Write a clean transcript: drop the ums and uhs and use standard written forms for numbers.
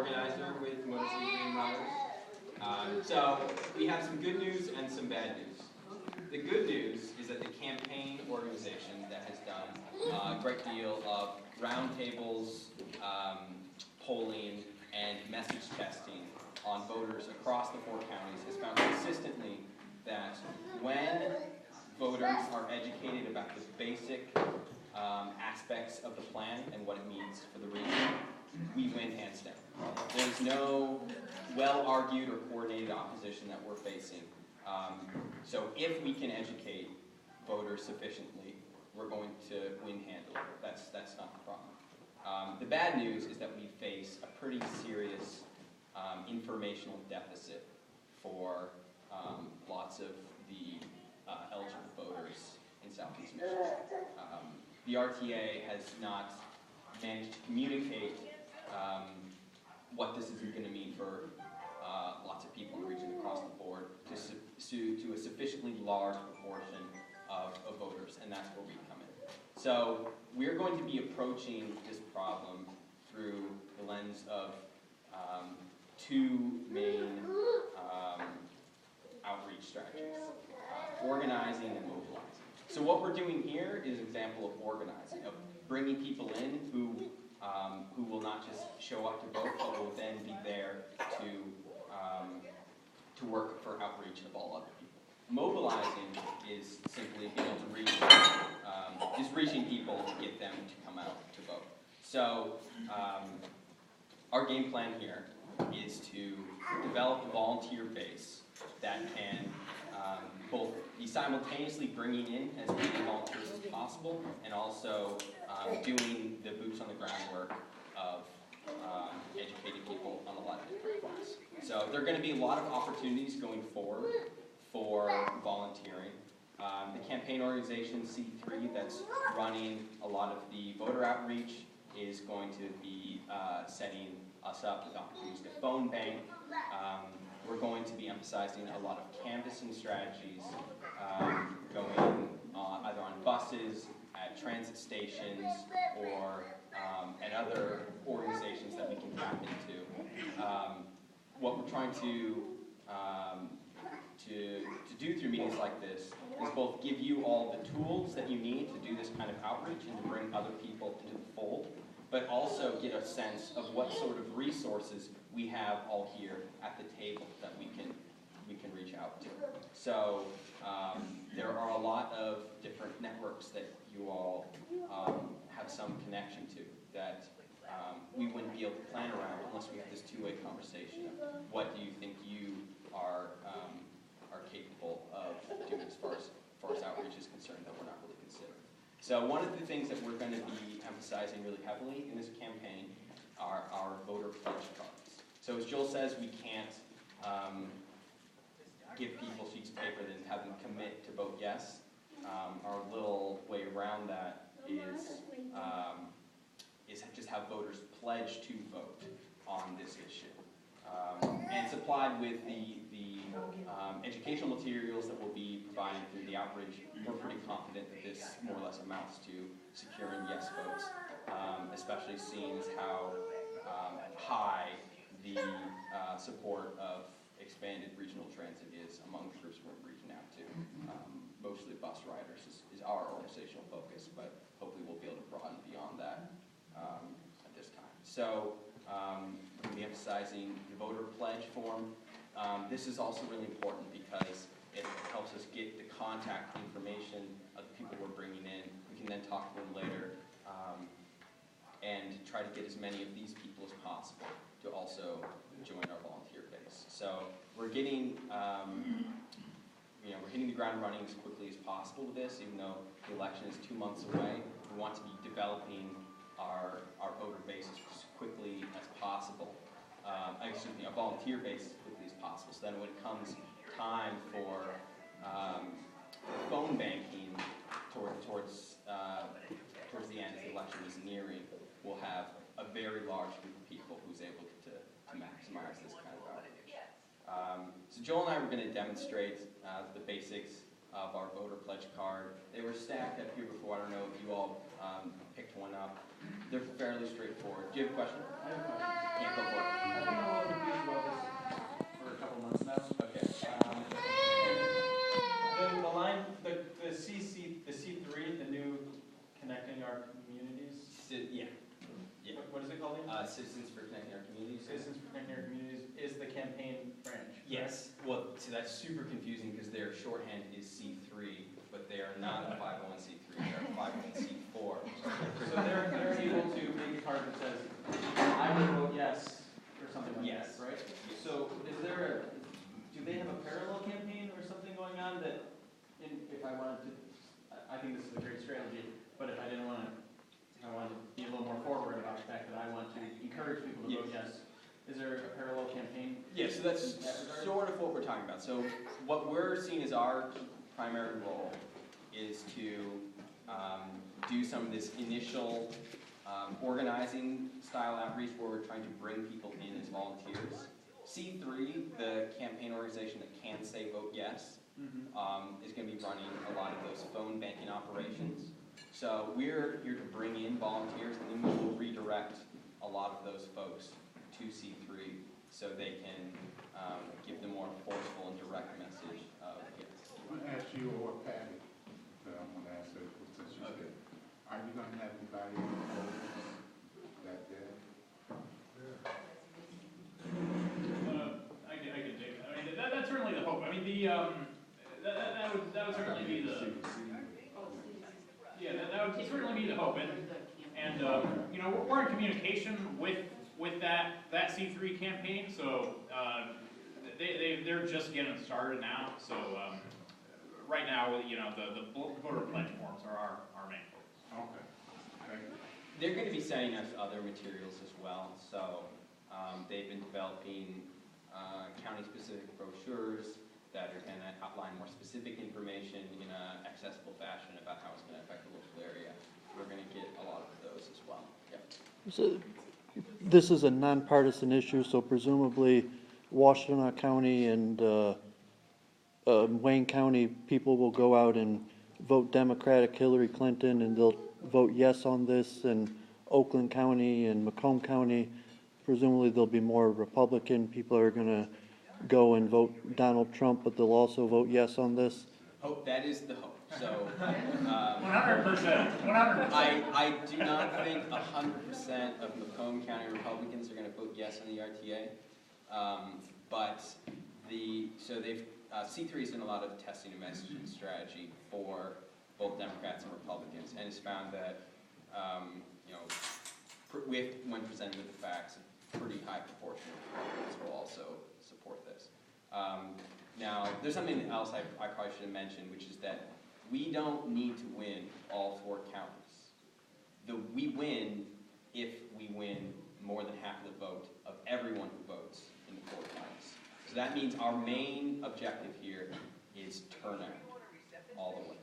organizer with Motor City Green Riders. So we have some good news and some bad news. The good news is that the campaign organization that has done a great deal of roundtables, polling, and message testing on voters across the 4 counties has found consistently that when voters are educated about the basic aspects of the plan and what it means for the region, we win hands down. There's no well-argued or coordinated opposition that we're facing. So if we can educate voters sufficiently, we're going to win handily. That's not the problem. The bad news is that we face a pretty serious informational deficit for lots of the eligible voters in Southeast Michigan. The RTA has not managed to communicate what this is going to mean for lots of people in the region across the board to a sufficiently large proportion of voters, and that's where we come in. So we're going to be approaching this problem through the lens of 2 main outreach strategies, organizing and mobilizing. So what we're doing here is an example of organizing, of bringing people in who will not just show up to vote, but will then be there to work for outreach of all other people. Mobilizing is simply being able to reach, just reaching people to get them to come out to vote. So our game plan here is to develop a volunteer base that can both be simultaneously bringing in as many volunteers as possible and also doing the boots on the ground work of educating people on a lot of different fronts. So there are going to be a lot of opportunities going forward for volunteering. The campaign organization C3 that's running a lot of the voter outreach is going to be setting us up with opportunities to phone bank. We're going to be emphasizing a lot of canvassing strategies, going either on buses, at transit stations, or at other organizations that we can tap into. What we're trying to do through meetings like this is both give you all the tools that you need to do this kind of outreach and to bring other people into the fold, but also get a sense of what sort of resources we have all here at the table that we can reach out to. So there are a lot of different networks that you all have some connection to that we wouldn't be able to plan around unless we have this two-way conversation of what do you think you are capable of doing as far as outreach is concerned that we're not really considering. So one of the things that we're going to be emphasizing really heavily in this campaign are our voter pledge cards. So as Joel says, we can't give people sheets of paper and have them commit to vote yes. Our little way around that is just have voters pledge to vote on this issue. And it's applied with the educational materials that we'll be providing through the outreach. We're pretty confident that this more or less amounts to securing yes votes, especially seeing as how high the support of expanded regional transit is among the groups we're reaching out to. Mostly bus riders is our organizational focus, but hopefully we'll be able to broaden beyond that at this time. So we'll be emphasizing the voter pledge form. This is also really important because it helps us get the contact information of the people we're bringing in. We can then talk to them later and try to get as many of these people as possible to also join our volunteer base. So we're getting, we're hitting the ground running as quickly as possible with this, even though the election is 2 months away. We want to be developing our voter base as quickly as possible. Our volunteer base as quickly as possible. So then when it comes time for phone banking towards the end, as the election is nearing, we'll have a very large group of people who's able to maximize this kind of outreach. So Joel and I were going to demonstrate the basics of our voter pledge card. They were stacked up here before. I don't know if you all picked one up. They're fairly straightforward. Do you have a question? Yeah, go for it. Citizens for Connecting Our Communities. Citizens for Connecting Our Communities is the campaign branch. Yes, well, so that's super confusing because their shorthand is C3, but they are not a 501c3, they're a 501c4. So they're able to make a card that says, I would vote yes, or something like Yes. that, right? So is there do they have a parallel campaign or something going on that, if I wanted to, I think this is a great strategy, but if I didn't want to, I wanted to be a little more forward about the fact that I want to encourage people to vote yes. Is there a parallel campaign? Yeah, so that's sort of what we're talking about. So what we're seeing as our primary role is to do some of this initial organizing style outreach where we're trying to bring people in as volunteers. C3, the campaign organization that can say vote yes, is going to be running a lot of those phone banking operations. So we're here to bring in volunteers, and then we will redirect a lot of those folks to C3 so they can give the more forceful and direct message of yes. I'm going to ask you or Patty, but I'm going to ask her since you said, are you going to have anybody that day? I can take that. I mean, that's certainly the hope. I mean, that would certainly be the, yeah, that would certainly be the hope. And you know, we're in communication with that C3 campaign, so they're just getting started now. So right now, you know, the voter pledge forms are our main focus. Okay. Thank you. They're going to be sending us other materials as well. So they've been developing county-specific brochures that are going to outline more specific information in an accessible fashion about how it's going to affect the local area. We're going to get a lot of those as well. Yep. So this is a nonpartisan issue, so presumably Washtenaw County and Wayne County people will go out and vote Democratic Hillary Clinton, and they'll vote yes on this, and Oakland County and Macomb County, presumably there'll be more Republican people are going to go and vote Donald Trump, but they'll also vote yes on this. Hope that is the hope. So 100%. 100%. I do not think 100% of Macomb County Republicans are going to vote yes on the RTA, but C3 has done a lot of testing and messaging strategy for both Democrats and Republicans, and has found that you know, when presented with the facts, a pretty high proportion of Republicans will also support this. Now, there's something else I probably should have mentioned, which is that we don't need to win all 4 counties. We win if we win more than half of the vote of everyone who votes in the 4 counties. So that means our main objective here is turnout all the way.